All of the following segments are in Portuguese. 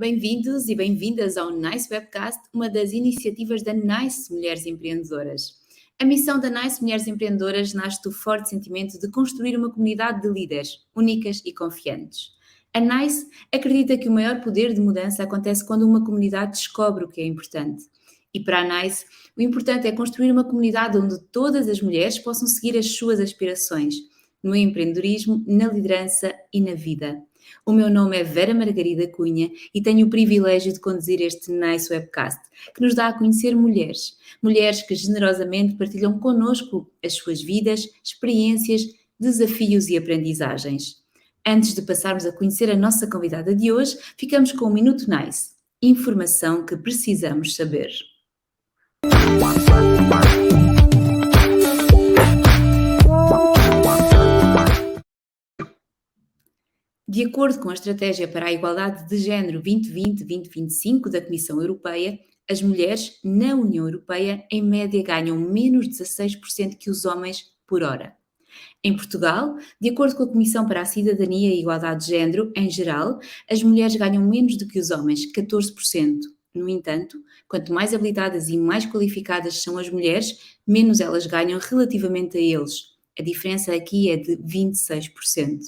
Bem-vindos e bem-vindas ao NICE Webcast, uma das iniciativas da NICE Mulheres Empreendedoras. A missão da NICE Mulheres Empreendedoras nasce do forte sentimento de construir uma comunidade de líderes únicas e confiantes. A NICE acredita que o maior poder de mudança acontece quando uma comunidade descobre o que é importante. E para a NICE, o importante é construir uma comunidade onde todas as mulheres possam seguir as suas aspirações, no empreendedorismo, na liderança e na vida. O meu nome é Vera Margarida Cunha e tenho o privilégio de conduzir este NICE Webcast, que nos dá a conhecer mulheres que generosamente partilham connosco as suas vidas, experiências, desafios e aprendizagens. Antes de passarmos a conhecer a nossa convidada de hoje, ficamos com o Minuto NICE, informação que precisamos saber. De acordo com a Estratégia para a Igualdade de Género 2020-2025 da Comissão Europeia, as mulheres na União Europeia, em média, ganham menos 16% que os homens por hora. Em Portugal, de acordo com a Comissão para a Cidadania e a Igualdade de Género, em geral, as mulheres ganham menos do que os homens, 14%. No entanto, quanto mais habilitadas e mais qualificadas são as mulheres, menos elas ganham relativamente a eles. A diferença aqui é de 26%.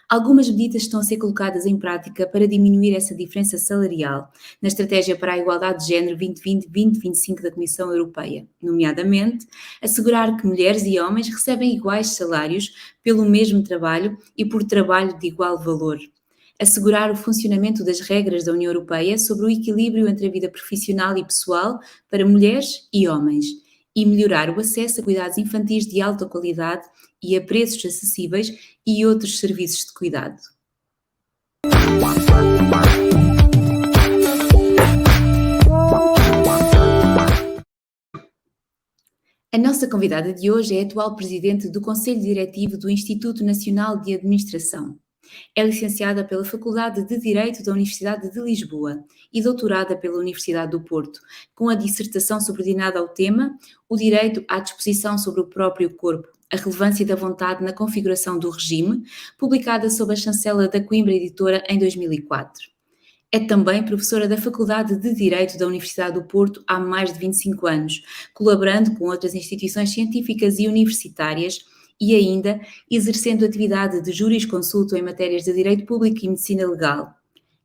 Algumas medidas estão a ser colocadas em prática para diminuir essa diferença salarial na Estratégia para a Igualdade de Género 2020-2025 da Comissão Europeia, nomeadamente assegurar que mulheres e homens recebem iguais salários pelo mesmo trabalho e por trabalho de igual valor. Assegurar o funcionamento das regras da União Europeia sobre o equilíbrio entre a vida profissional e pessoal para mulheres e homens e melhorar o acesso a cuidados infantis de alta qualidade e a preços acessíveis e outros serviços de cuidado. A nossa convidada de hoje é a atual presidente do Conselho Diretivo do Instituto Nacional de Administração. É licenciada pela Faculdade de Direito da Universidade de Lisboa e doutorada pela Universidade do Porto, com a dissertação subordinada ao tema O Direito à Disposição sobre o Próprio Corpo, a relevância da vontade na configuração do regime, publicada sob a chancela da Coimbra Editora em 2004. É também professora da Faculdade de Direito da Universidade do Porto há mais de 25 anos, colaborando com outras instituições científicas e universitárias e ainda exercendo atividade de jurisconsulto em matérias de Direito Público e Medicina Legal.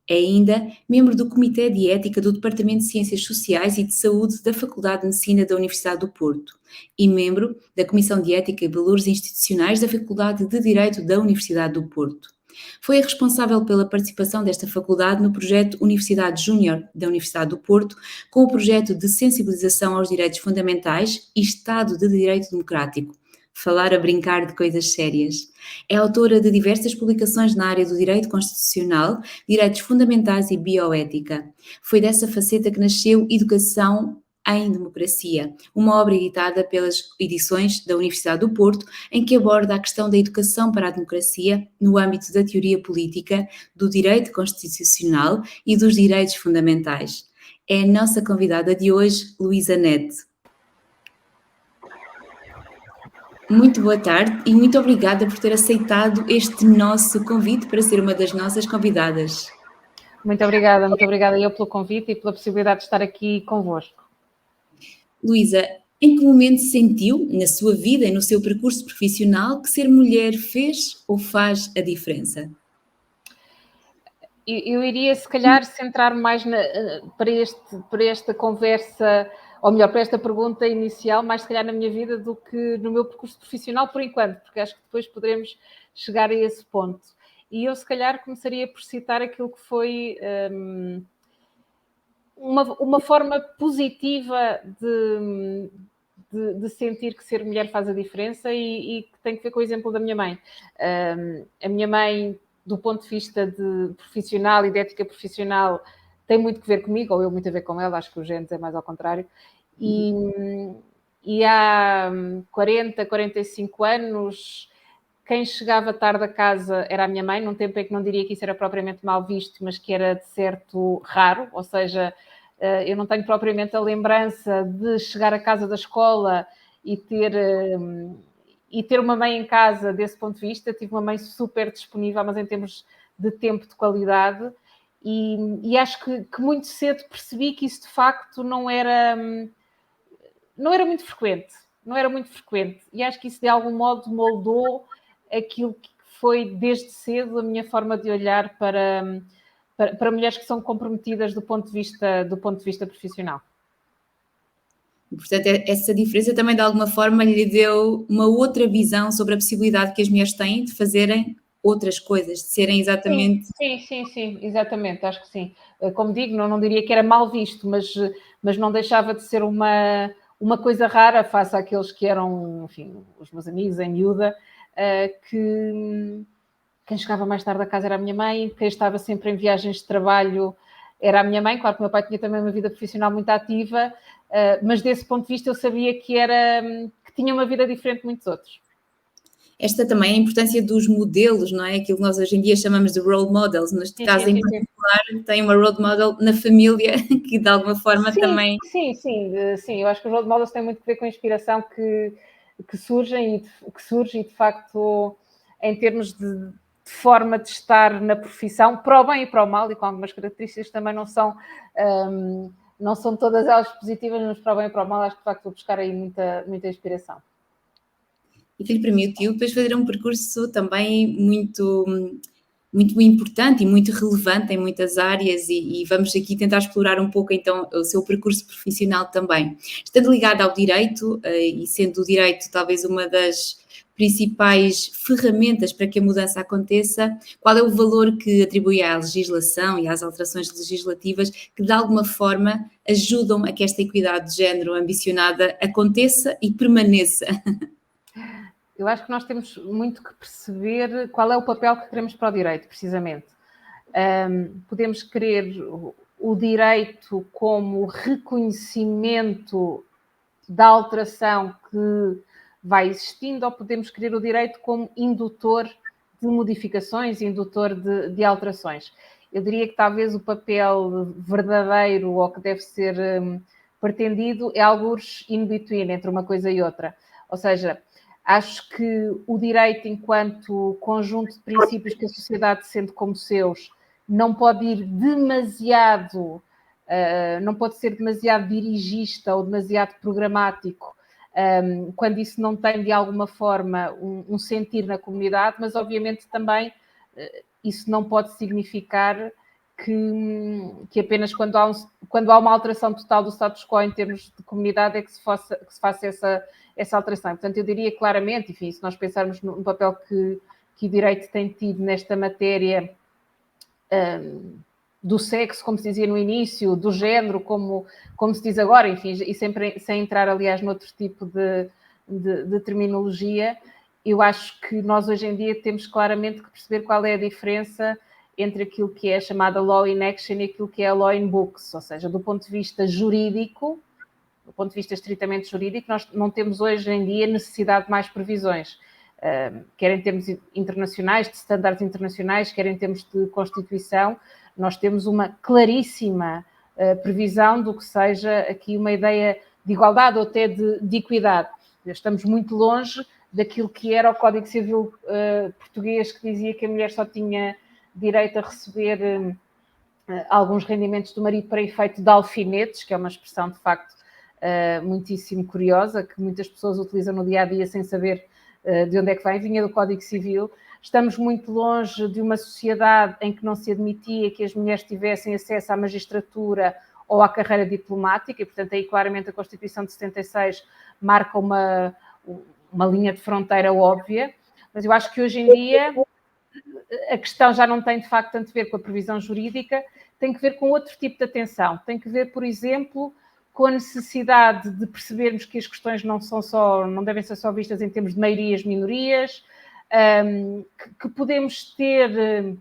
É ainda membro do Comitê de Ética do Departamento de Ciências Sociais e de Saúde da Faculdade de Medicina da Universidade do Porto e membro da Comissão de Ética e Valores Institucionais da Faculdade de Direito da Universidade do Porto. Foi a responsável pela participação desta faculdade no projeto Universidade Júnior da Universidade do Porto, com o projeto de sensibilização aos direitos fundamentais e Estado de Direito Democrático. Falar a brincar de coisas sérias. É autora de diversas publicações na área do direito constitucional, direitos fundamentais e bioética. Foi dessa faceta que nasceu Educação em Democracia, uma obra editada pelas edições da Universidade do Porto, em que aborda a questão da educação para a democracia no âmbito da teoria política, do direito constitucional e dos direitos fundamentais. É a nossa convidada de hoje, Luísa Nete. Muito boa tarde e muito obrigada por ter aceitado este nosso convite para ser uma das nossas convidadas. Muito obrigada eu pelo convite e pela possibilidade de estar aqui convosco. Luísa, em que momento sentiu, na sua vida e no seu percurso profissional, que ser mulher fez ou faz a diferença? Eu iria, se calhar, centrar mais para esta conversa, ou melhor, para esta pergunta inicial, mais se calhar na minha vida do que no meu percurso profissional, por enquanto, porque acho que depois poderemos chegar a esse ponto. E eu, se calhar, começaria por citar aquilo que foi uma forma positiva de sentir que ser mulher faz a diferença e que tem que ver com o exemplo da minha mãe. A minha mãe, do ponto de vista de profissional e de ética profissional, tem muito que ver comigo, ou eu muito a ver com ela, acho que os genes é mais ao contrário. E há 40, 45 anos, quem chegava tarde a casa era a minha mãe, num tempo em que não diria que isso era propriamente mal visto, mas que era de certo raro, ou seja, eu não tenho propriamente a lembrança de chegar a casa da escola e ter uma mãe em casa desse ponto de vista. Tive uma mãe super disponível, mas em termos de tempo de qualidade. E acho que muito cedo percebi que isso de facto não era muito frequente. Não era muito frequente. E acho que isso de algum modo moldou aquilo que foi desde cedo a minha forma de olhar para mulheres que são comprometidas do ponto de vista profissional. E, portanto, essa diferença também de alguma forma lhe deu uma outra visão sobre a possibilidade que as mulheres têm de fazerem outras coisas, de serem exatamente... Sim, exatamente, acho que sim. Como digo, não diria que era mal visto, mas não deixava de ser uma coisa rara face àqueles que eram, enfim, os meus amigos em miúda, que quem chegava mais tarde a casa era a minha mãe, quem estava sempre em viagens de trabalho era a minha mãe. Claro que o meu pai tinha também uma vida profissional muito ativa, mas desse ponto de vista eu sabia que tinha uma vida diferente de muitos outros. Esta também é a importância dos modelos, não é? Aquilo que nós hoje em dia chamamos de role models, neste caso em particular, tem uma role model na família que de alguma forma também... Sim, eu acho que os role models têm muito a ver com a inspiração que surge e de facto em termos de forma de estar na profissão, para o bem e para o mal, e com algumas características que também não são todas elas positivas, mas para o bem e para o mal acho que de facto vou buscar aí muita inspiração. E que lhe permitiu depois fazer um percurso também muito, muito importante e muito relevante em muitas áreas, e vamos aqui tentar explorar um pouco então o seu percurso profissional também. Estando ligado ao direito, e sendo o direito talvez uma das principais ferramentas para que a mudança aconteça, qual é o valor que atribui à legislação e às alterações legislativas que de alguma forma ajudam a que esta equidade de género ambicionada aconteça e permaneça? Eu acho que nós temos muito que perceber qual é o papel que queremos para o direito, precisamente. Podemos querer o direito como reconhecimento da alteração que vai existindo, ou podemos querer o direito como indutor de modificações, indutor de alterações. Eu diria que talvez o papel verdadeiro ou que deve ser pretendido é algures in between, entre uma coisa e outra. Ou seja, acho que o direito, enquanto conjunto de princípios que a sociedade sente como seus, não pode ir demasiado, não pode ser demasiado dirigista ou demasiado programático, quando isso não tem de alguma forma um sentir na comunidade, mas obviamente também isso não pode significar que apenas quando há uma alteração total do status quo em termos de comunidade é que se faça essa alteração. Portanto, eu diria claramente, enfim, se nós pensarmos no papel que o direito tem tido nesta matéria do sexo, como se dizia no início, do género, como se diz agora, enfim, e sempre sem entrar, aliás, noutro tipo de terminologia, eu acho que nós hoje em dia temos claramente que perceber qual é a diferença entre aquilo que é chamada law in action e aquilo que é a law in books, ou seja, do ponto de vista jurídico, do ponto de vista estritamente jurídico, nós não temos hoje em dia necessidade de mais previsões, quer em termos internacionais, de estándares internacionais, quer em termos de Constituição. Nós temos uma claríssima previsão do que seja aqui uma ideia de igualdade ou até de equidade. Estamos muito longe daquilo que era o Código Civil português, que dizia que a mulher só tinha direito a receber alguns rendimentos do marido para efeito de alfinetes, que é uma expressão de facto muitíssimo curiosa, que muitas pessoas utilizam no dia-a-dia sem saber de onde é que vem, vinha do Código Civil. Estamos muito longe de uma sociedade em que não se admitia que as mulheres tivessem acesso à magistratura ou à carreira diplomática, e portanto aí claramente a Constituição de 76 marca uma linha de fronteira óbvia, mas eu acho que hoje em dia a questão já não tem de facto tanto a ver com a previsão jurídica, tem que ver com outro tipo de atenção, tem que ver, por exemplo, com a necessidade de percebermos que as questões não devem ser só vistas em termos de maiorias, minorias, que podemos ter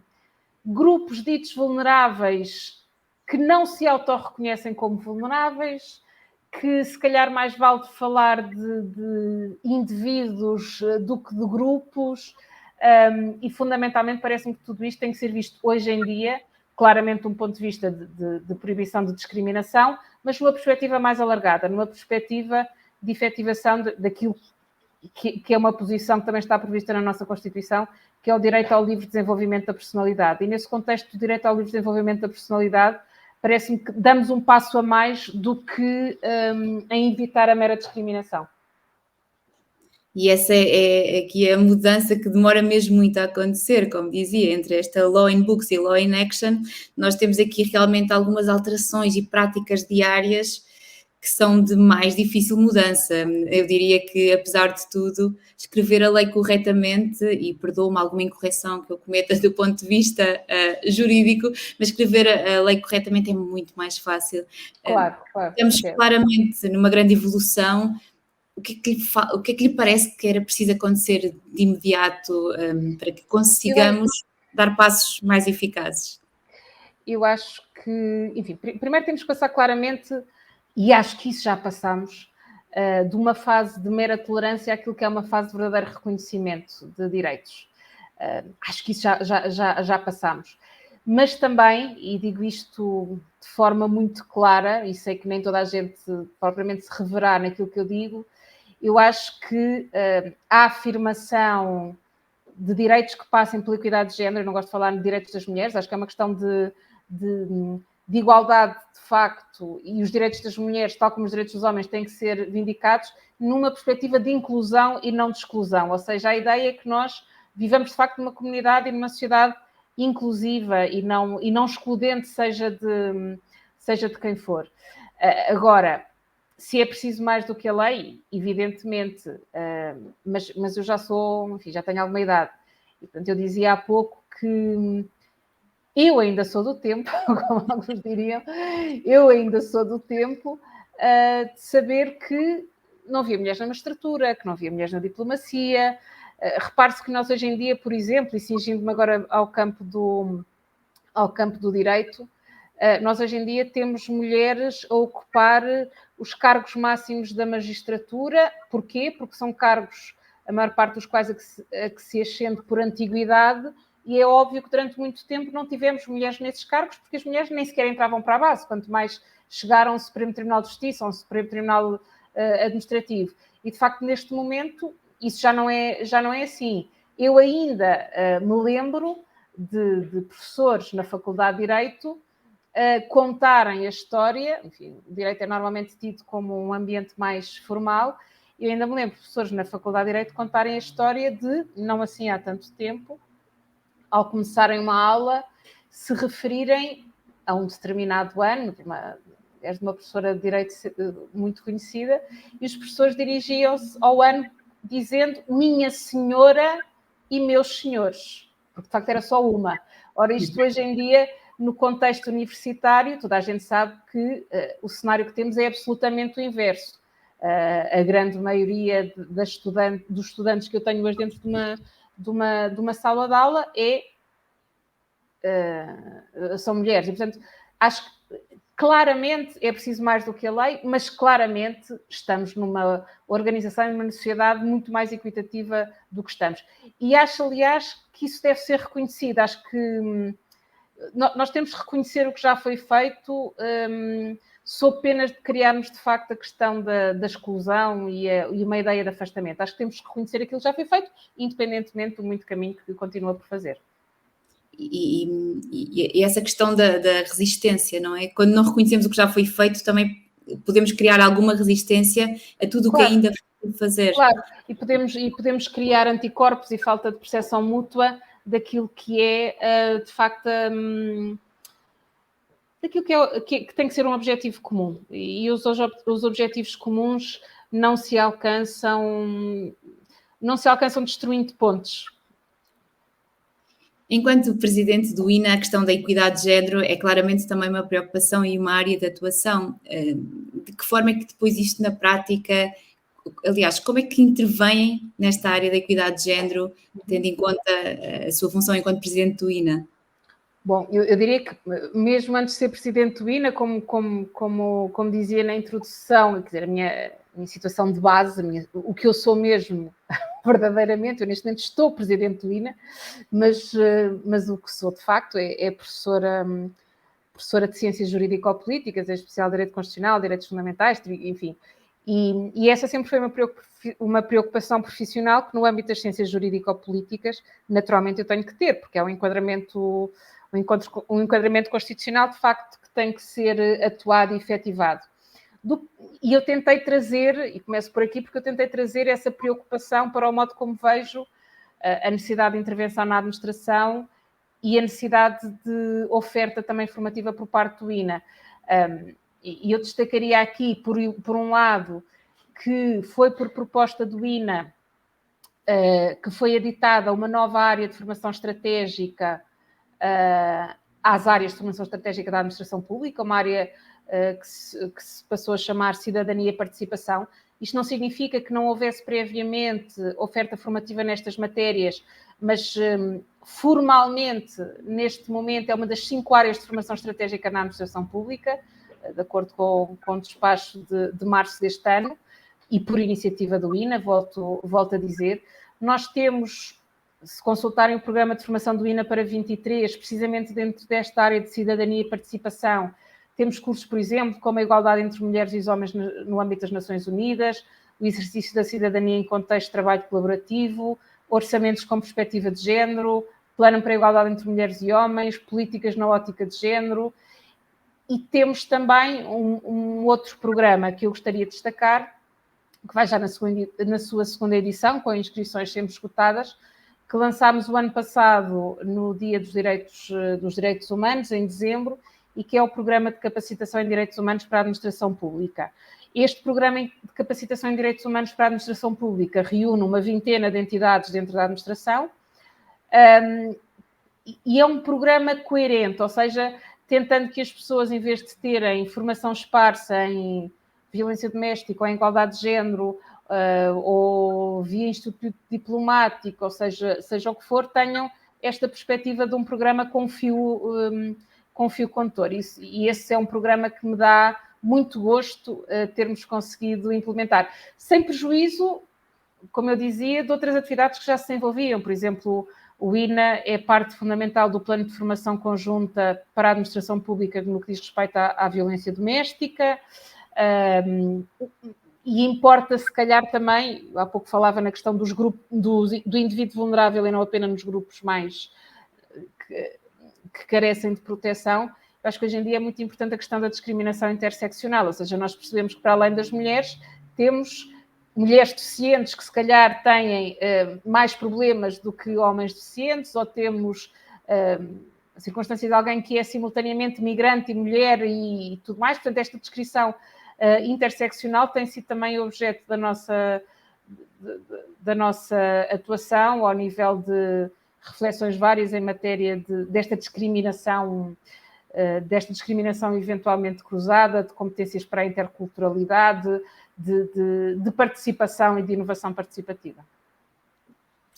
grupos ditos vulneráveis que não se autorreconhecem como vulneráveis, que se calhar mais vale falar de indivíduos do que de grupos, e fundamentalmente parece-me que tudo isto tem que ser visto hoje em dia, claramente de um ponto de vista de proibição de discriminação, mas numa perspectiva mais alargada, numa perspectiva de efetivação daquilo que é uma posição que também está prevista na nossa Constituição, que é o direito ao livre desenvolvimento da personalidade. E nesse contexto do direito ao livre desenvolvimento da personalidade, parece-me que damos um passo a mais do que em evitar a mera discriminação. E essa é aqui a mudança que demora mesmo muito a acontecer, como dizia, entre esta law in books e law in action, nós temos aqui realmente algumas alterações e práticas diárias que são de mais difícil mudança. Eu diria que, apesar de tudo, escrever a lei corretamente, e perdoa-me alguma incorreção que eu cometa do ponto de vista jurídico, mas escrever a lei corretamente é muito mais fácil. Claro. Estamos claramente numa grande evolução. O que é que lhe parece que era preciso acontecer de imediato para que consigamos dar passos mais eficazes? Eu acho que, enfim, primeiro temos que passar claramente, e acho que isso já passamos, de uma fase de mera tolerância àquilo que é uma fase de verdadeiro reconhecimento de direitos. Acho que isso já passamos. Mas também, e digo isto de forma muito clara, e sei que nem toda a gente propriamente se reverá naquilo que eu digo, eu acho que a afirmação de direitos que passem pela equidade de género, eu não gosto de falar de direitos das mulheres, acho que é uma questão de igualdade de facto, e os direitos das mulheres, tal como os direitos dos homens, têm que ser vindicados numa perspectiva de inclusão e não de exclusão. Ou seja, a ideia é que nós vivamos de facto numa comunidade e numa sociedade inclusiva e não excludente, seja de quem for. Agora, se é preciso mais do que a lei, evidentemente, mas eu já sou, enfim, já tenho alguma idade. E, portanto, eu dizia há pouco que eu ainda sou do tempo, como alguns diriam, eu ainda sou do tempo de saber que não havia mulheres na magistratura, que não havia mulheres na diplomacia. Repare-se que nós hoje em dia, por exemplo, e cingindo-me agora ao campo do direito, nós hoje em dia temos mulheres a ocupar os cargos máximos da magistratura. Porquê? Porque são cargos, a maior parte dos quais a que se ascende por antiguidade, e é óbvio que durante muito tempo não tivemos mulheres nesses cargos, porque as mulheres nem sequer entravam para a base, quanto mais chegaram ao Supremo Tribunal de Justiça, ao Supremo Tribunal Administrativo. E, de facto, neste momento, isso já não é assim. Eu ainda me lembro de professores na Faculdade de Direito contarem a história, enfim, o direito é normalmente tido como um ambiente mais formal, e eu ainda me lembro de professores na Faculdade de Direito contarem a história de, não assim há tanto tempo, ao começarem uma aula, se referirem a um determinado ano, és de uma professora de Direito muito conhecida, e os professores dirigiam-se ao ano dizendo minha senhora e meus senhores, porque de facto era só uma. Ora, isto hoje em dia, no contexto universitário, toda a gente sabe que o cenário que temos é absolutamente o inverso. A grande maioria dos estudantes que eu tenho hoje dentro de uma sala de aula são mulheres. E, portanto, acho que claramente é preciso mais do que a lei, mas claramente estamos numa organização e numa sociedade muito mais equitativa do que estamos. E acho, aliás, que isso deve ser reconhecido. Acho que nós temos que reconhecer o que já foi feito, sob penas de criarmos, de facto, a questão da exclusão e uma ideia de afastamento. Acho que temos que reconhecer aquilo que já foi feito, independentemente do muito caminho que continua por fazer. E essa questão da resistência, não é? Quando não reconhecemos o que já foi feito, também podemos criar alguma resistência a tudo o que ainda foi fazer. Claro, e podemos criar anticorpos e falta de percepção mútua daquilo que é, de facto, daquilo que tem que ser um objetivo comum. E os objetivos comuns não se alcançam destruindo pontes. Enquanto presidente do INA, a questão da equidade de género é claramente também uma preocupação e uma área de atuação. De que forma é que depois isto na prática, aliás, como é que intervém nesta área da equidade de género, tendo em conta a sua função enquanto presidente do INA? Bom, eu diria que mesmo antes de ser presidente do INA, como dizia na introdução, quer dizer, a minha situação de base, o que eu sou mesmo verdadeiramente, eu neste momento estou presidente do INA, mas o que sou de facto é professora de Ciências Jurídico-Políticas, em especial Direito Constitucional, Direitos Fundamentais, enfim. E essa sempre foi uma preocupação profissional que, no âmbito das ciências jurídico-políticas, naturalmente eu tenho que ter, porque é um enquadramento constitucional, de facto, que tem que ser atuado e efetivado. E eu tentei trazer, e começo por aqui, porque eu tentei trazer essa preocupação para o modo como vejo a necessidade de intervenção na administração e a necessidade de oferta também formativa por parte do INA. E eu destacaria aqui, por um lado, que foi por proposta do INA que foi editada uma nova área de formação estratégica às áreas de formação estratégica da administração pública, uma área que se passou a chamar Cidadania e Participação. Isto não significa que não houvesse previamente oferta formativa nestas matérias, mas formalmente, neste momento, é uma das 5 áreas de formação estratégica na administração pública, de acordo com o despacho de março deste ano, e por iniciativa do INA, volto a dizer. Nós temos, se consultarem o programa de formação do INA para 23, precisamente dentro desta área de cidadania e participação, temos cursos, por exemplo, como a igualdade entre mulheres e homens no âmbito das Nações Unidas, o exercício da cidadania em contexto de trabalho colaborativo, orçamentos com perspectiva de género, plano para a igualdade entre mulheres e homens, políticas na ótica de género. E temos também um outro programa que eu gostaria de destacar, que vai já na sua segunda edição, com inscrições sempre esgotadas, que lançámos o ano passado no Dia dos Direitos Humanos, em dezembro, e que é o Programa de Capacitação em Direitos Humanos para a Administração Pública. Este Programa de Capacitação em Direitos Humanos para a Administração Pública reúne uma vintena de entidades dentro da administração e é um programa coerente, ou seja, tentando que as pessoas, em vez de terem formação esparsa em violência doméstica ou em igualdade de género, ou via instituto diplomático, ou seja o que for, tenham esta perspectiva de um programa com fio condutor. E esse é um programa que me dá muito gosto termos conseguido implementar, sem prejuízo, como eu dizia, de outras atividades que já se envolviam. Por exemplo, o INA é parte fundamental do plano de formação conjunta para a administração pública no que diz respeito à violência doméstica. E importa, se calhar, também, há pouco falava na questão dos grupos, do indivíduo vulnerável e não apenas nos grupos mais que carecem de proteção. Eu acho que hoje em dia é muito importante a questão da discriminação interseccional, ou seja, nós percebemos que para além das mulheres, temos mulheres deficientes que se calhar têm mais problemas do que homens deficientes, ou temos a circunstância de alguém que é simultaneamente migrante e mulher e tudo mais. Portanto, esta descrição interseccional tem sido também objeto da nossa atuação ao nível de reflexões várias em matéria desta discriminação eventualmente cruzada, de competências para a interculturalidade, de participação e de inovação participativa.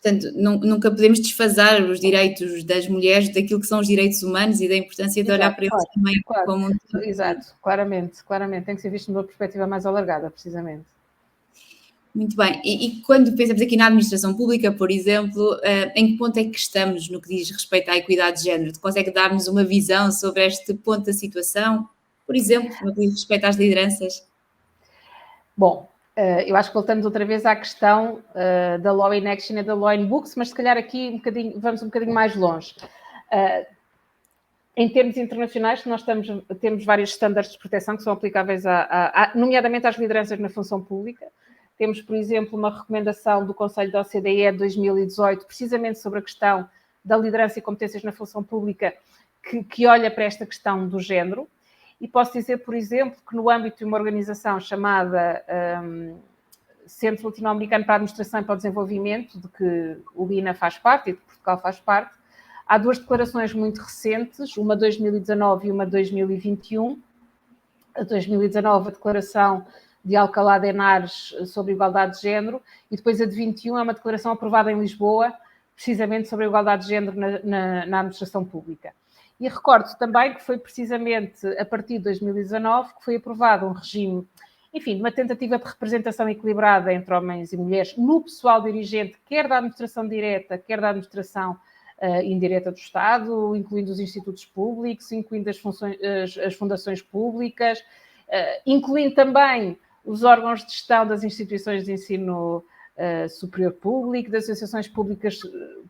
Portanto, nunca podemos desfasar os direitos das mulheres daquilo que são os direitos humanos e da importância de olhar para eles também como um todo. Exato, claramente. Tem que ser visto numa perspectiva mais alargada, precisamente. Muito bem. E quando pensamos aqui na administração pública, por exemplo, em que ponto é que estamos no que diz respeito à equidade de género? Consegue dar-nos uma visão sobre este ponto da situação? Por exemplo, no que diz respeito às lideranças? Bom, eu acho que voltamos outra vez à questão da Law in Action e da Law in Books, mas se calhar aqui vamos um bocadinho mais longe. Em termos internacionais, nós temos vários estándares de proteção que são aplicáveis, nomeadamente às lideranças na função pública. Temos, por exemplo, uma recomendação do Conselho da OCDE de 2018, precisamente sobre a questão da liderança e competências na função pública, que olha para esta questão do género. E posso dizer, por exemplo, que no âmbito de uma organização chamada Centro Latino-Americano para a Administração e para o Desenvolvimento, de que o INA faz parte e de Portugal faz parte, há 2 declarações muito recentes, uma de 2019 e uma de 2021. A 2019, a declaração de Alcalá de Henares sobre igualdade de género, e depois a de 21 é uma declaração aprovada em Lisboa, precisamente sobre a igualdade de género na administração pública. E recordo também que foi precisamente a partir de 2019 que foi aprovado um regime, enfim, uma tentativa de representação equilibrada entre homens e mulheres no pessoal dirigente, quer da administração direta, quer da administração indireta do Estado, incluindo os institutos públicos, incluindo as fundações públicas, incluindo também os órgãos de gestão das instituições de ensino superior público, das associações públicas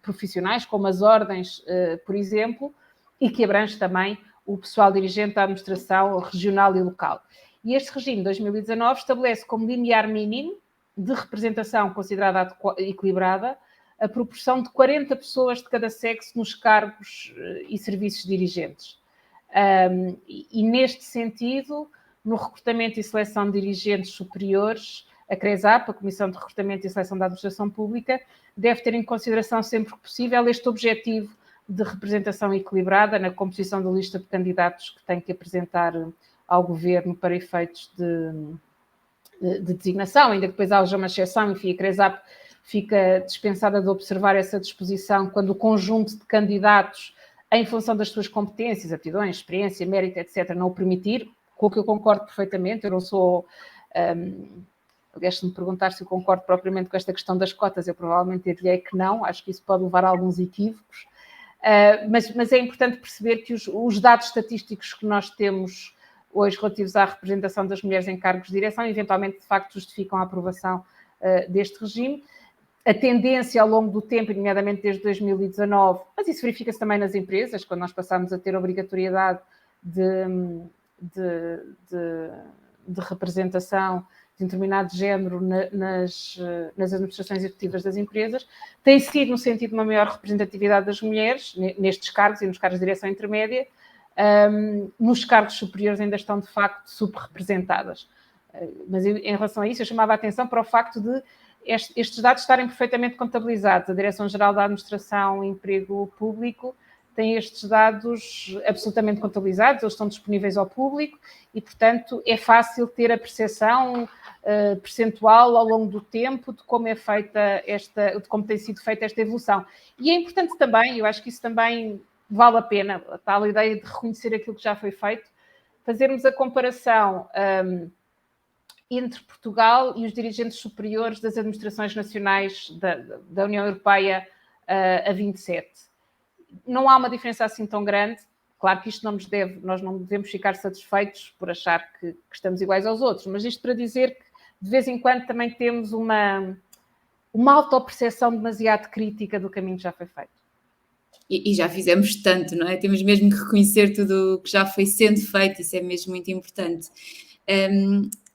profissionais, como as ordens, por exemplo, e que abrange também o pessoal dirigente da administração regional e local. E este regime de 2019 estabelece como limiar mínimo de representação considerada equilibrada a proporção de 40 pessoas de cada sexo nos cargos e serviços dirigentes. E neste sentido, no recrutamento e seleção de dirigentes superiores, a CRESAP, a Comissão de Recrutamento e Seleção da Administração Pública, deve ter em consideração sempre que possível este objetivo de representação equilibrada na composição da lista de candidatos que tem que apresentar ao Governo para efeitos de designação, ainda que depois haja uma exceção, enfim, a CRESAP fica dispensada de observar essa disposição quando o conjunto de candidatos, em função das suas competências, aptidões, experiência, mérito, etc., não o permitir, com o que eu concordo perfeitamente. Eu não sou... Aliás, se me perguntar se eu concordo propriamente com esta questão das cotas, eu provavelmente diria que não, acho que isso pode levar a alguns equívocos, mas é importante perceber que os dados estatísticos que nós temos hoje relativos à representação das mulheres em cargos de direção, eventualmente, de facto, justificam a aprovação deste regime. A tendência ao longo do tempo, nomeadamente desde 2019, mas isso verifica-se também nas empresas, quando nós passamos a ter obrigatoriedade de representação de determinado género nas administrações executivas das empresas, tem sido no sentido de uma maior representatividade das mulheres nestes cargos e nos cargos de direção intermédia. Nos cargos superiores ainda estão, de facto, subrepresentadas. Mas em relação a isso, eu chamava a atenção para o facto de estes dados estarem perfeitamente contabilizados. A Direção-Geral da Administração e Emprego Público tem estes dados absolutamente contabilizados, eles estão disponíveis ao público e, portanto, é fácil ter a percepção percentual ao longo do tempo de como é feita de como tem sido feita esta evolução. E é importante também, eu acho que isso também vale a pena, a tal ideia de reconhecer aquilo que já foi feito, fazermos a comparação entre Portugal e os dirigentes superiores das administrações nacionais da União Europeia a 27. Não há uma diferença assim tão grande. Claro que isto nós não devemos ficar satisfeitos por achar que estamos iguais aos outros, mas isto para dizer que, de vez em quando, também temos uma autoperceção demasiado crítica do caminho que já foi feito. E já fizemos tanto, não é? Temos mesmo que reconhecer tudo o que já foi sendo feito, isso é mesmo muito importante.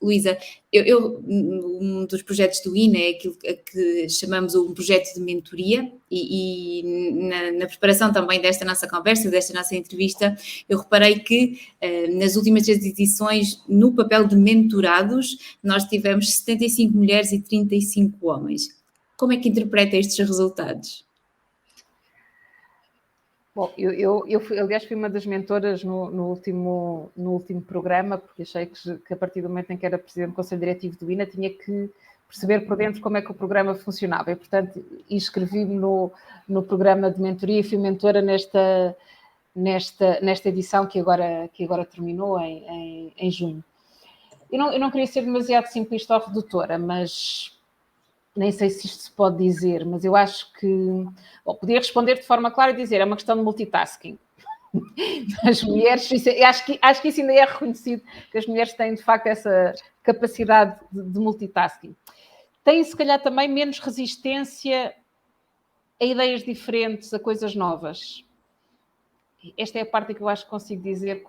Luísa, um dos projetos do INE é aquilo que chamamos um projeto de mentoria e na preparação também desta nossa conversa, desta nossa entrevista, eu reparei que nas últimas 3 edições, no papel de mentorados, nós tivemos 75 mulheres e 35 homens. Como é que interpreta estes resultados? Bom, eu aliás, fui uma das mentoras no último programa, porque achei que a partir do momento em que era presidente do Conselho Diretivo do INA, tinha que perceber por dentro como é que o programa funcionava. E, portanto, inscrevi-me no programa de mentoria e fui mentora nesta edição que agora terminou em junho. Eu não queria ser demasiado simplista ou redutora, mas... nem sei se isto se pode dizer, mas eu acho que... Bom, podia responder de forma clara e dizer, é uma questão de multitasking. As mulheres, acho que isso ainda é reconhecido, que as mulheres têm, de facto, essa capacidade de multitasking. Têm, se calhar, também menos resistência a ideias diferentes, a coisas novas. Esta é a parte que eu acho que consigo dizer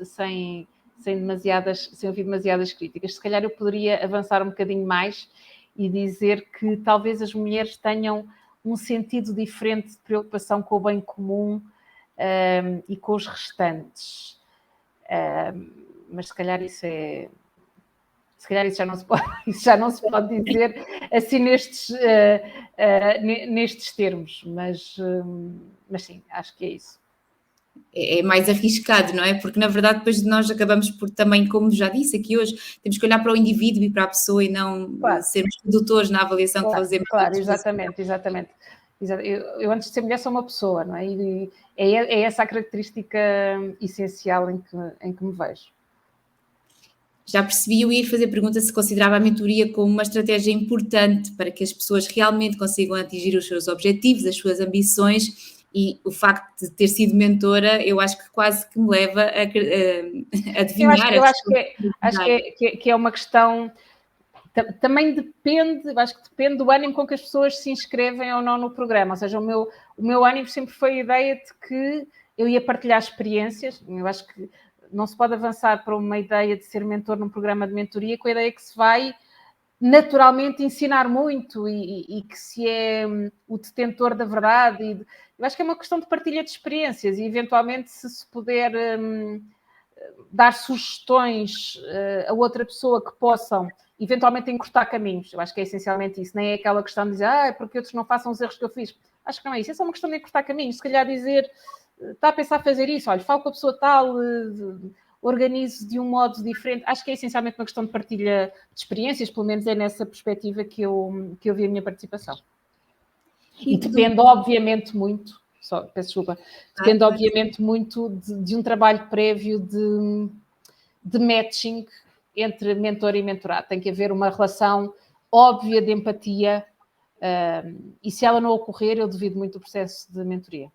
sem ouvir demasiadas críticas. Se calhar eu poderia avançar um bocadinho mais e dizer que talvez as mulheres tenham um sentido diferente de preocupação com o bem comum e com os restantes. Mas se calhar isso já não se pode dizer assim nestes termos, mas sim, acho que é isso. É mais arriscado, não é? Porque, na verdade, depois nós acabamos por também, como já disse aqui hoje, temos que olhar para o indivíduo e para a pessoa e não sermos redutores na avaliação que fazemos. Claro, exatamente. Eu, antes de ser mulher, sou uma pessoa, não é? E é essa a característica essencial em que me vejo. Já percebi, eu ia fazer pergunta se considerava a mentoria como uma estratégia importante para que as pessoas realmente consigam atingir os seus objetivos, as suas ambições E o facto de ter sido mentora, eu acho que quase que me leva a adivinhar. Que é uma questão. Também depende, eu acho que depende do ânimo com que as pessoas se inscrevem ou não no programa. Ou seja, o meu ânimo sempre foi a ideia de que eu ia partilhar experiências. Eu acho que não se pode avançar para uma ideia de ser mentor num programa de mentoria com a ideia que se vai naturalmente ensinar muito e que se é o detentor da verdade. Eu acho que é uma questão de partilha de experiências e, eventualmente, se puder dar sugestões a outra pessoa que possam eventualmente encurtar caminhos. Eu acho que é essencialmente isso. Nem é aquela questão de dizer, porque outros não façam os erros que eu fiz. Acho que não é isso. É só uma questão de encurtar caminhos. Se calhar dizer, está a pensar fazer isso, olha, falo com a pessoa tal, organize de um modo diferente. Acho que é essencialmente uma questão de partilha de experiências, pelo menos é nessa perspectiva que eu vi a minha participação. E depende, obviamente, muito, peço desculpa, depende, obviamente, muito de um trabalho prévio de matching entre mentor e mentorado. Tem que haver uma relação óbvia de empatia e se ela não ocorrer, eu duvido muito do processo de mentoria.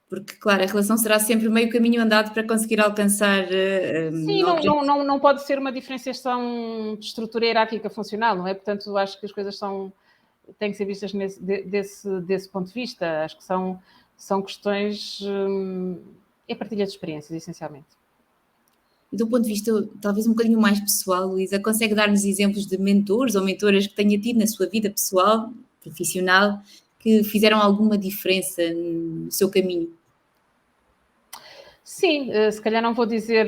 Porque, claro, a relação será sempre meio caminho andado para conseguir alcançar... Sim, não pode ser uma diferenciação de estrutura hierárquica funcional, não é? Portanto, acho que as coisas têm que ser vistas desse ponto de vista. Acho que são questões... é partilha de experiências, essencialmente. E do ponto de vista, talvez um bocadinho mais pessoal, Luísa, consegue dar-nos exemplos de mentores ou mentoras que tenha tido na sua vida pessoal, profissional, que fizeram alguma diferença no seu caminho? Sim, se calhar não vou dizer,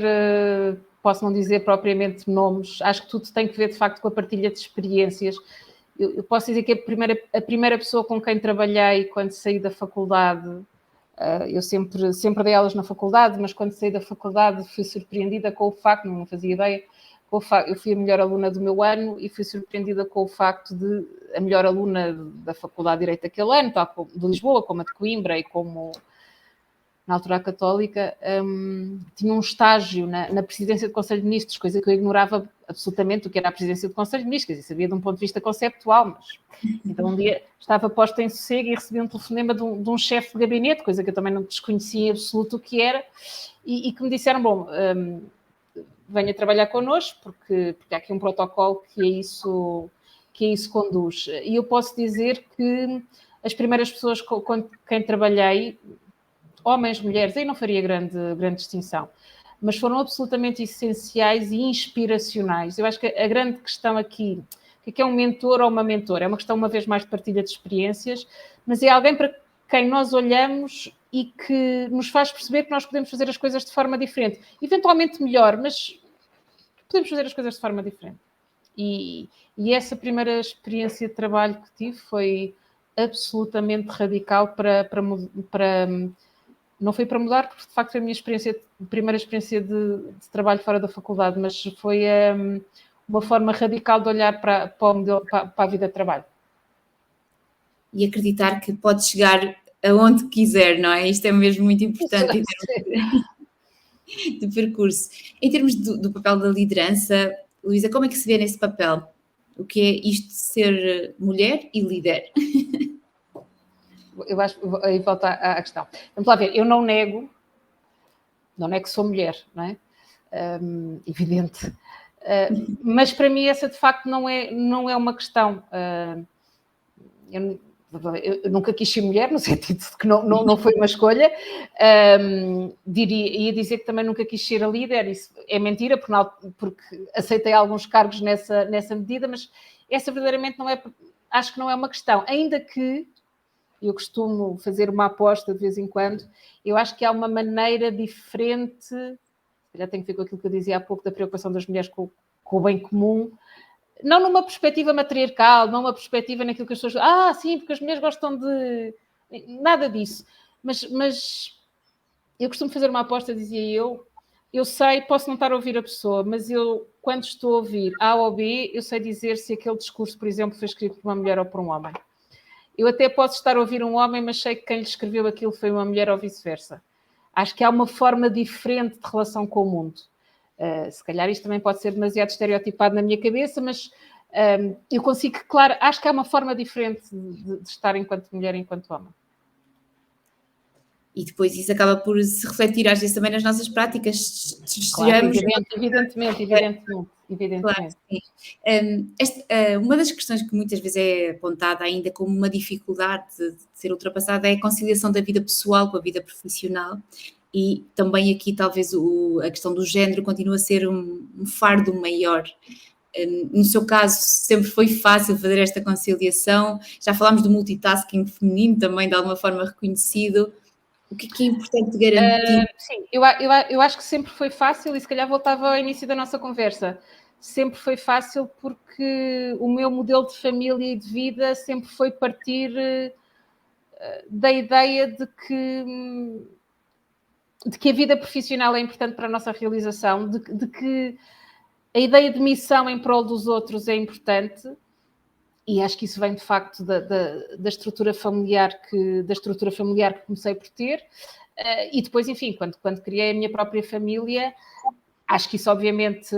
posso não dizer propriamente nomes, acho que tudo tem que ver de facto com a partilha de experiências. Eu posso dizer que a primeira pessoa com quem trabalhei quando saí da faculdade, eu sempre dei aulas na faculdade, mas quando saí da faculdade fui surpreendida com o facto, não fazia ideia, eu fui a melhor aluna do meu ano e fui surpreendida com o facto de a melhor aluna da Faculdade de Direito daquele ano, tal de Lisboa, como a de Coimbra e como na altura a Católica, tinha um estágio na presidência do Conselho de Ministros, coisa que eu ignorava absolutamente o que era a presidência do Conselho de Ministros, e sabia de um ponto de vista conceptual, mas então um dia estava posta em sossego e recebi um telefonema de um chefe de gabinete, coisa que eu também não desconhecia em absoluto o que era, e que me disseram, bom, venha trabalhar connosco, porque há aqui um protocolo que a isso conduz. E eu posso dizer que as primeiras pessoas com quem trabalhei, homens, mulheres, aí não faria grande distinção, mas foram absolutamente essenciais e inspiracionais. Eu acho que a grande questão aqui, o que é um mentor ou uma mentora? É uma questão, uma vez mais, de partilha de experiências, mas é alguém para quem nós olhamos e que nos faz perceber que nós podemos fazer as coisas de forma diferente. Eventualmente melhor, mas podemos fazer as coisas de forma diferente. E essa primeira experiência de trabalho que tive foi absolutamente radical para não foi para mudar, porque de facto foi a minha primeira experiência de trabalho fora da faculdade, mas foi uma forma radical de olhar para a vida de trabalho. E acreditar que pode chegar aonde quiser, não é? Isto é mesmo muito importante em termos de percurso. Em termos do papel da liderança, Luísa, como é que se vê nesse papel? O que é isto de ser mulher e líder? Eu acho, aí volta à questão. Vamos lá ver, eu não nego que sou mulher, não é? Evidente. Mas para mim essa de facto não é uma questão. Eu nunca quis ser mulher, no sentido de que não foi uma escolha. Ia dizer que também nunca quis ser a líder, isso é mentira, porque aceitei alguns cargos nessa medida, mas essa verdadeiramente acho que não é uma questão. Ainda que eu costumo fazer uma aposta de vez em quando, eu acho que há uma maneira diferente, já tenho que ver com aquilo que eu dizia há pouco, da preocupação das mulheres com o bem comum, não numa perspectiva matriarcal, não uma perspectiva naquilo que as pessoas... sim, porque as mulheres gostam de... Nada disso. Mas eu costumo fazer uma aposta, dizia eu sei, posso não estar a ouvir a pessoa, mas eu, quando estou a ouvir A ou B, eu sei dizer se aquele discurso, por exemplo, foi escrito por uma mulher ou por um homem. Eu até posso estar a ouvir um homem, mas sei que quem lhe escreveu aquilo foi uma mulher ou vice-versa. Acho que há uma forma diferente de relação com o mundo. Se calhar isto também pode ser demasiado estereotipado na minha cabeça, mas eu consigo, claro, acho que há uma forma diferente de estar enquanto mulher e enquanto homem. E depois isso acaba por se refletir às vezes também nas nossas práticas. Claro, evidentemente. Claro, sim. Uma das questões que muitas vezes é apontada ainda como uma dificuldade de ser ultrapassada é a conciliação da vida pessoal com a vida profissional, e também aqui talvez a questão do género continua a ser um fardo maior. No seu caso, sempre foi fácil fazer esta conciliação? Já falámos do multitasking feminino, também de alguma forma reconhecido. O que é importante garantir? Sim, eu acho que sempre foi fácil, e se calhar voltava ao início da nossa conversa. Sempre foi fácil porque o meu modelo de família e de vida sempre foi partir da ideia de que a vida profissional é importante para a nossa realização, de que a ideia de missão em prol dos outros é importante, e acho que isso vem de facto da estrutura familiar que comecei por ter. E depois, enfim, quando criei a minha própria família, acho que isso obviamente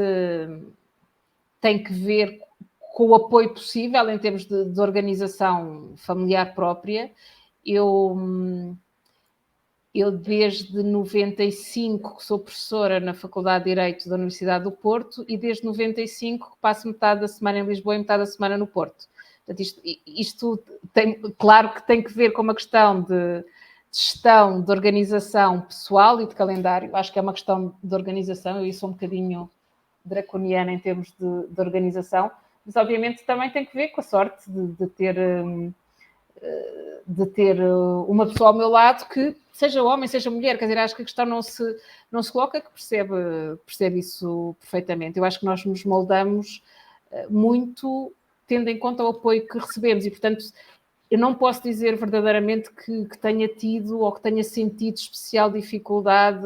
tem que ver com o apoio possível em termos de organização familiar própria. Eu desde 95 que sou professora na Faculdade de Direito da Universidade do Porto, e desde 95 que passo metade da semana em Lisboa e metade da semana no Porto. Portanto, isto tem, claro que tem que ver com uma questão de gestão, de organização pessoal e de calendário. Acho que é uma questão de organização. Eu sou um bocadinho draconiana em termos de organização, mas obviamente também tem que ver com a sorte de ter uma pessoa ao meu lado que, seja homem, seja mulher, quer dizer, acho que a questão não se coloca, que percebe isso perfeitamente. Eu acho que nós nos moldamos muito tendo em conta o apoio que recebemos, e portanto eu não posso dizer verdadeiramente que tenha tido ou que tenha sentido especial dificuldade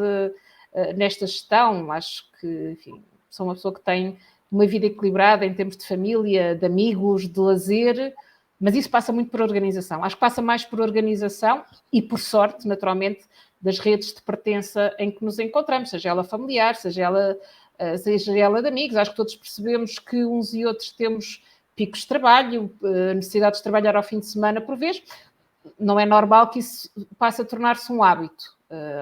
nesta gestão. Acho que, enfim, sou uma pessoa que tem uma vida equilibrada em termos de família, de amigos, de lazer, mas isso passa muito por organização. Acho que passa mais por organização e por sorte, naturalmente, das redes de pertença em que nos encontramos, seja ela familiar, seja ela de amigos. Acho que todos percebemos que uns e outros temos picos de trabalho, necessidades de trabalhar ao fim de semana por vez. Não é normal que isso passe a tornar-se um hábito,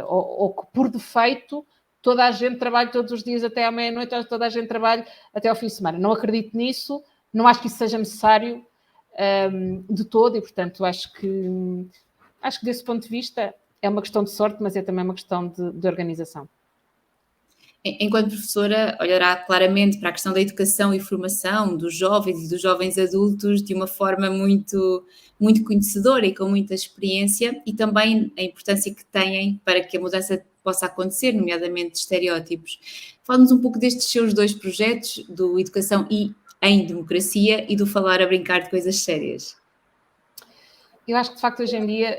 ou que por defeito toda a gente trabalhe todos os dias até à meia-noite, ou toda a gente trabalhe até ao fim de semana. Não acredito nisso, não acho que isso seja necessário de todo, e portanto acho que desse ponto de vista é uma questão de sorte, mas é também uma questão de organização. Enquanto professora, olhará claramente para a questão da educação e formação dos jovens e dos jovens adultos de uma forma muito, muito conhecedora e com muita experiência, e também a importância que têm para que a mudança possa acontecer, nomeadamente de estereótipos. Fala-nos um pouco destes seus dois projetos, do Educação e em Democracia e do Falar a Brincar de Coisas Sérias. Eu acho que, de facto, hoje em dia,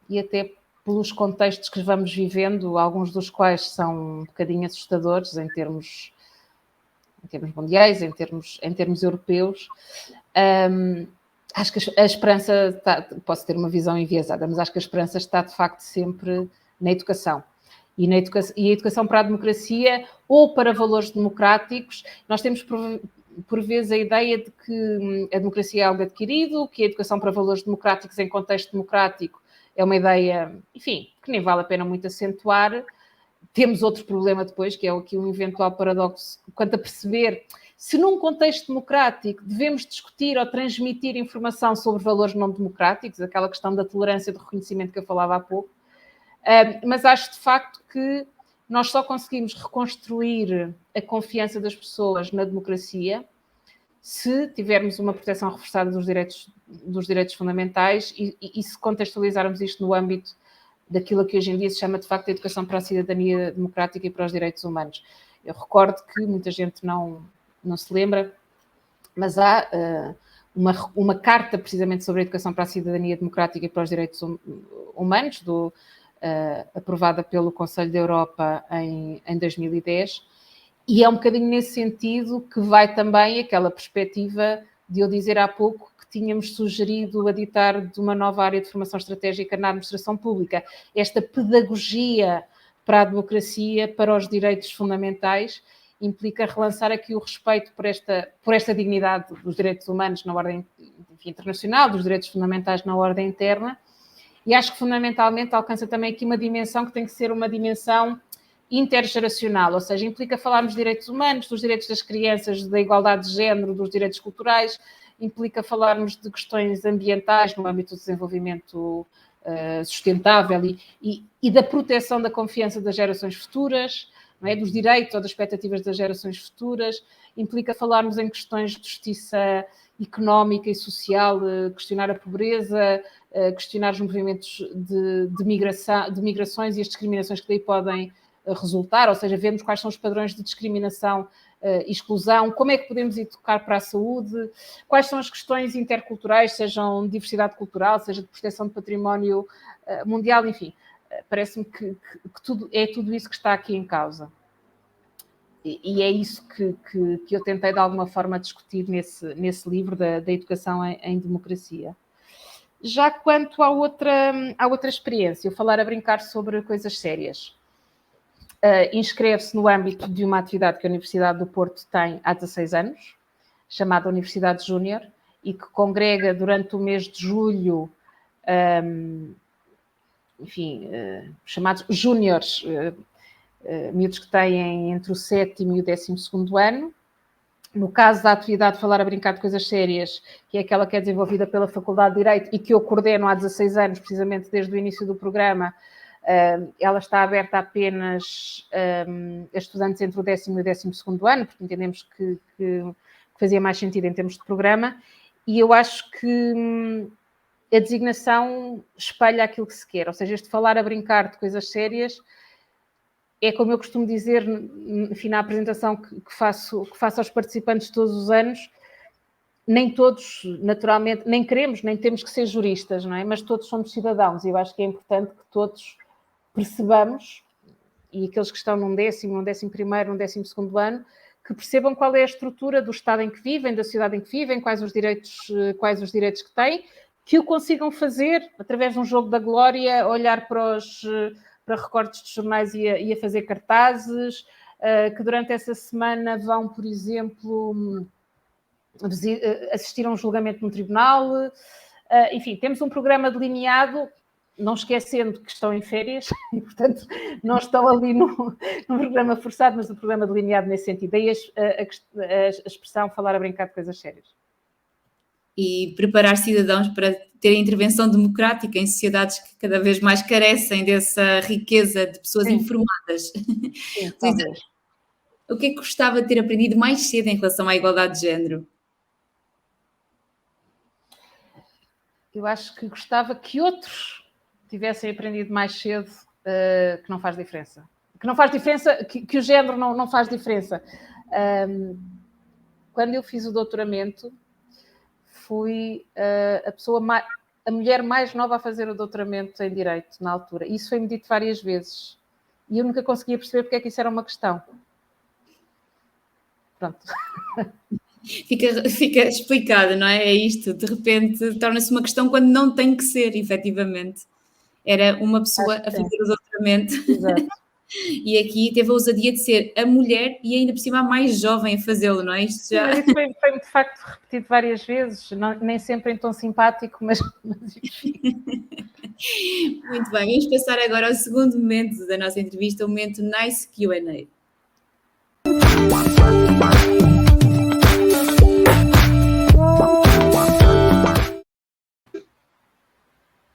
e até pelos contextos que vamos vivendo, alguns dos quais são um bocadinho assustadores em termos mundiais, em termos europeus, acho que a esperança está, posso ter uma visão enviesada, mas acho que a esperança está, de facto, sempre na educação. E a educação para a democracia ou para valores democráticos. Nós temos por vezes a ideia de que a democracia é algo adquirido, que a educação para valores democráticos em contexto democrático é uma ideia, enfim, que nem vale a pena muito acentuar. Temos outro problema depois, que é aqui um eventual paradoxo, quanto a perceber se num contexto democrático devemos discutir ou transmitir informação sobre valores não democráticos, aquela questão da tolerância, do reconhecimento que eu falava há pouco. Mas acho de facto que nós só conseguimos reconstruir a confiança das pessoas na democracia se tivermos uma proteção reforçada dos direitos fundamentais e se contextualizarmos isto no âmbito daquilo que hoje em dia se chama de facto a educação para a cidadania democrática e para os direitos humanos. Eu recordo que muita gente não se lembra, mas há uma carta precisamente sobre a educação para a cidadania democrática e para os direitos humanos, aprovada pelo Conselho da Europa em 2010, e é um bocadinho nesse sentido que vai também aquela perspectiva de eu dizer há pouco que tínhamos sugerido o aditar de uma nova área de formação estratégica na administração pública. Esta pedagogia para a democracia, para os direitos fundamentais, implica relançar aqui o respeito por esta dignidade dos direitos humanos na ordem internacional, dos direitos fundamentais na ordem interna, E acho que fundamentalmente alcança também aqui uma dimensão que tem que ser uma dimensão intergeracional, ou seja, implica falarmos de direitos humanos, dos direitos das crianças, da igualdade de género, dos direitos culturais, implica falarmos de questões ambientais no âmbito do desenvolvimento sustentável e da proteção da confiança das gerações futuras, não é? Dos direitos ou das expectativas das gerações futuras, implica falarmos em questões de justiça económica e social, questionar a pobreza, questionar os movimentos de migrações e as discriminações que daí podem resultar, ou seja, vemos quais são os padrões de discriminação e exclusão, como é que podemos educar para a saúde, quais são as questões interculturais, sejam de diversidade cultural, seja de proteção de património mundial, enfim, parece-me que tudo isso que está aqui em causa. E é isso que eu tentei de alguma forma discutir nesse livro da educação em democracia. Já quanto à outra experiência, eu falar a brincar sobre coisas sérias. Inscreve-se no âmbito de uma atividade que a Universidade do Porto tem há 16 anos, chamada Universidade Júnior, e que congrega durante o mês de julho, chamados júniores, miúdos que têm entre o 7º e o 12º ano. No caso da atividade Falar a Brincar de Coisas Sérias, que é aquela que é desenvolvida pela Faculdade de Direito e que eu coordeno há 16 anos, precisamente desde o início do programa, ela está aberta apenas a estudantes entre o 10º e o 12º ano, porque entendemos que fazia mais sentido em termos de programa, e eu acho que a designação espelha aquilo que se quer, ou seja, este falar a brincar de coisas sérias é, como eu costumo dizer, enfim, na apresentação que faço aos participantes todos os anos, nem todos, naturalmente, nem queremos, nem temos que ser juristas, não é? Mas todos somos cidadãos e eu acho que é importante que todos percebamos, e aqueles que estão num 10º, num 11º, num 12º ano, que percebam qual é a estrutura do Estado em que vivem, da sociedade em que vivem, quais os direitos que têm, que o consigam fazer através de um jogo da glória, olhar para recortes de jornais e a fazer cartazes, que durante essa semana vão, por exemplo, assistir a um julgamento no tribunal. Enfim, temos um programa delineado, não esquecendo que estão em férias, e, portanto, não estão ali num programa forçado, mas um programa delineado nesse sentido. Daí a expressão falar a brincar de coisas sérias. E preparar cidadãos para terem intervenção democrática em sociedades que cada vez mais carecem dessa riqueza de pessoas informadas. Sim, talvez. O que é que gostava de ter aprendido mais cedo em relação à igualdade de género? Eu acho que gostava que outros tivessem aprendido mais cedo que não faz diferença. Que não faz diferença, que o género não faz diferença. Quando eu fiz o doutoramento, fui a mulher mais nova a fazer o doutoramento em Direito, na altura. Isso foi-me dito várias vezes. E eu nunca conseguia perceber porque é que isso era uma questão. Pronto. Fica explicado, não é? É isto, de repente torna-se uma questão quando não tem que ser, efetivamente. Era uma pessoa a fazer o doutoramento. Exato. E aqui teve a ousadia de ser a mulher e ainda por cima a mais jovem a fazê-lo, não é? Isto já... Mas isso foi de facto repetido várias vezes, nem sempre em tom simpático, mas enfim. Muito bem, vamos passar agora ao segundo momento da nossa entrevista, o momento Nice Q&A.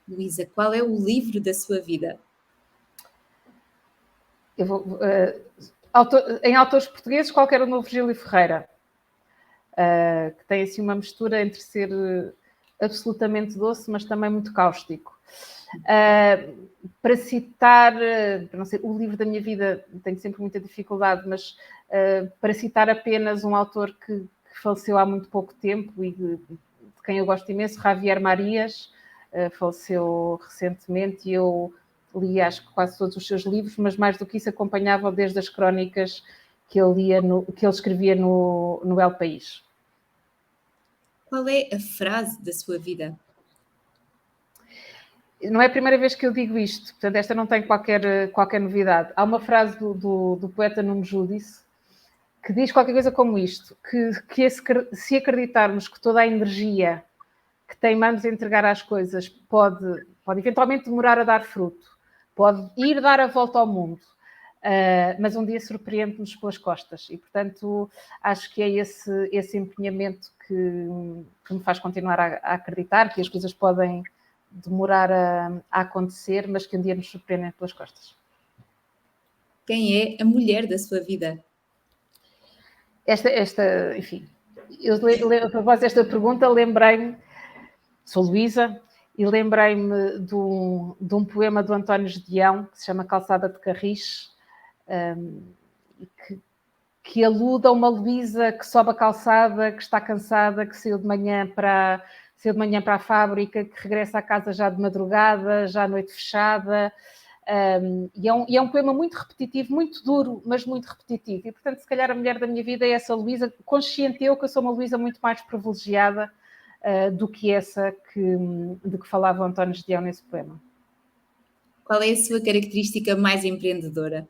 Luísa, qual é o livro da sua vida? Eu vou, em autores portugueses, qualquer um do Virgílio Ferreira, que tem assim uma mistura entre ser absolutamente doce, mas também muito cáustico. Para citar, não sei, o livro da minha vida, tenho sempre muita dificuldade, mas para citar apenas um autor que faleceu há muito pouco tempo e de quem eu gosto imenso, Javier Marias, faleceu recentemente e eu li acho que quase todos os seus livros, mas mais do que isso acompanhava desde as crónicas que ele escrevia no El País. Qual é a frase da sua vida? Não é a primeira vez que eu digo isto, portanto esta não tem qualquer novidade. Há uma frase do poeta Nuno Judice que diz qualquer coisa como isto, que se acreditarmos que toda a energia que teimamos a entregar às coisas pode pode eventualmente demorar a dar fruto, pode ir dar a volta ao mundo, mas um dia surpreende-nos pelas costas e, portanto, acho que é esse empenhamento que me faz continuar a acreditar que as coisas podem demorar a acontecer, mas que um dia nos surpreendem pelas costas. Quem é a mulher da sua vida? Enfim, a propósito desta pergunta, lembrei-me, sou Luísa, e lembrei-me de um poema do António Gedeão, que se chama Calçada de Carris, que alude a uma Luísa que sobe a calçada, que está cansada, que saiu de manhã para a fábrica, que regressa à casa já de madrugada, já à noite fechada. E é um poema muito repetitivo, muito duro, mas muito repetitivo. E, portanto, se calhar a mulher da minha vida é essa Luísa, consciente eu que eu sou uma Luísa muito mais privilegiada do que essa de que falava o António Gedeão nesse poema. Qual é a sua característica mais empreendedora?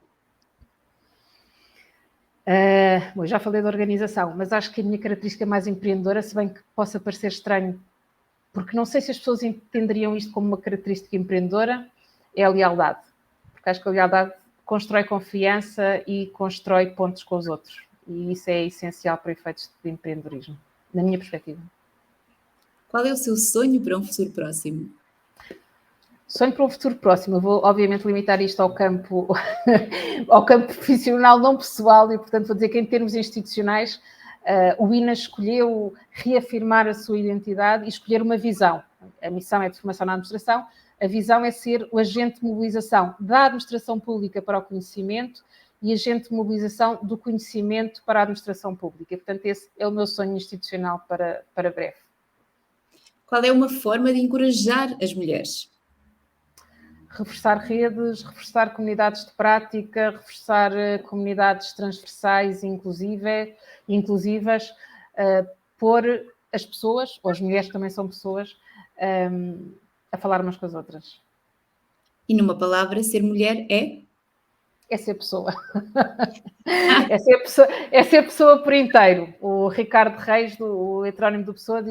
Bom, já falei da organização, mas acho que a minha característica mais empreendedora, se bem que possa parecer estranho, porque não sei se as pessoas entenderiam isto como uma característica empreendedora, é a lealdade. Porque acho que a lealdade constrói confiança e constrói pontos com os outros. E isso é essencial para efeitos de empreendedorismo, na minha perspectiva. Qual é o seu sonho para um futuro próximo? Sonho para um futuro próximo. Eu vou, obviamente, limitar isto ao campo profissional, não pessoal, e, portanto, vou dizer que, em termos institucionais, o INA escolheu reafirmar a sua identidade e escolher uma visão. A missão é de formação na administração, a visão é ser o agente de mobilização da administração pública para o conhecimento e agente de mobilização do conhecimento para a administração pública. Portanto, esse é o meu sonho institucional para breve. Qual é uma forma de encorajar as mulheres? Reforçar redes, reforçar comunidades de prática, reforçar comunidades transversais e inclusivas, pôr as pessoas, ou as mulheres também são pessoas, a falar umas com as outras. E numa palavra, ser mulher é? É ser pessoa. É ser pessoa por inteiro. O Ricardo Reis, o heterónimo do Pessoa,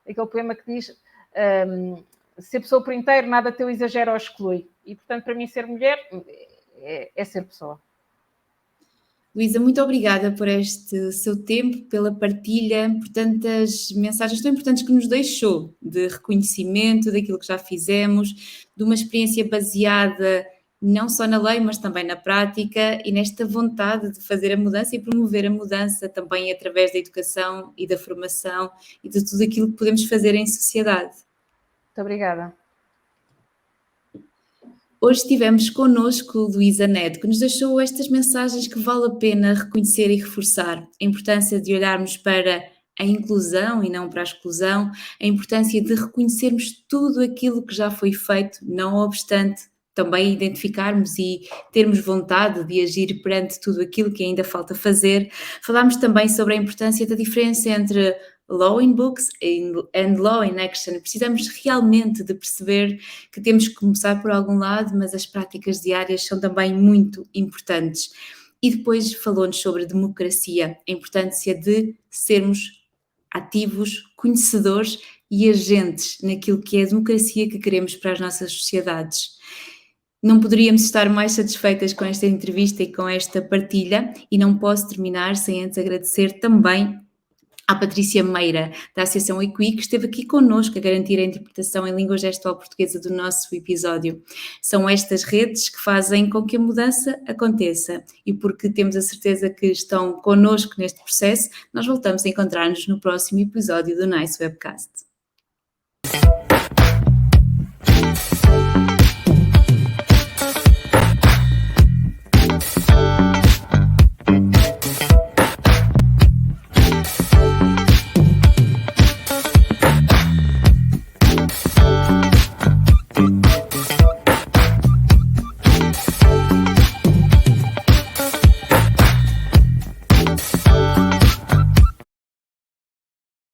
aquele poema que diz... ser pessoa por inteiro, nada teu exagero ou exclui. E, portanto, para mim, ser mulher é ser pessoa. Luísa, muito obrigada por este seu tempo, pela partilha, por tantas mensagens tão importantes que nos deixou, de reconhecimento daquilo que já fizemos, de uma experiência baseada não só na lei, mas também na prática e nesta vontade de fazer a mudança e promover a mudança também através da educação e da formação e de tudo aquilo que podemos fazer em sociedade. Muito obrigada. Hoje tivemos connosco Luísa Neto, que nos deixou estas mensagens que vale a pena reconhecer e reforçar. A importância de olharmos para a inclusão e não para a exclusão, a importância de reconhecermos tudo aquilo que já foi feito, não obstante também identificarmos e termos vontade de agir perante tudo aquilo que ainda falta fazer. Falámos também sobre a importância da diferença entre law in books and law in action. Precisamos realmente de perceber que temos que começar por algum lado, mas as práticas diárias são também muito importantes. E depois falou-nos sobre democracia, a importância de sermos ativos, conhecedores e agentes naquilo que é a democracia que queremos para as nossas sociedades. Não poderíamos estar mais satisfeitas com esta entrevista e com esta partilha, e não posso terminar sem antes agradecer também à Patrícia Meira, da Associação EQUI, que esteve aqui connosco a garantir a interpretação em língua gestual portuguesa do nosso episódio. São estas redes que fazem com que a mudança aconteça, e porque temos a certeza que estão connosco neste processo, nós voltamos a encontrar-nos no próximo episódio do Nice Webcast.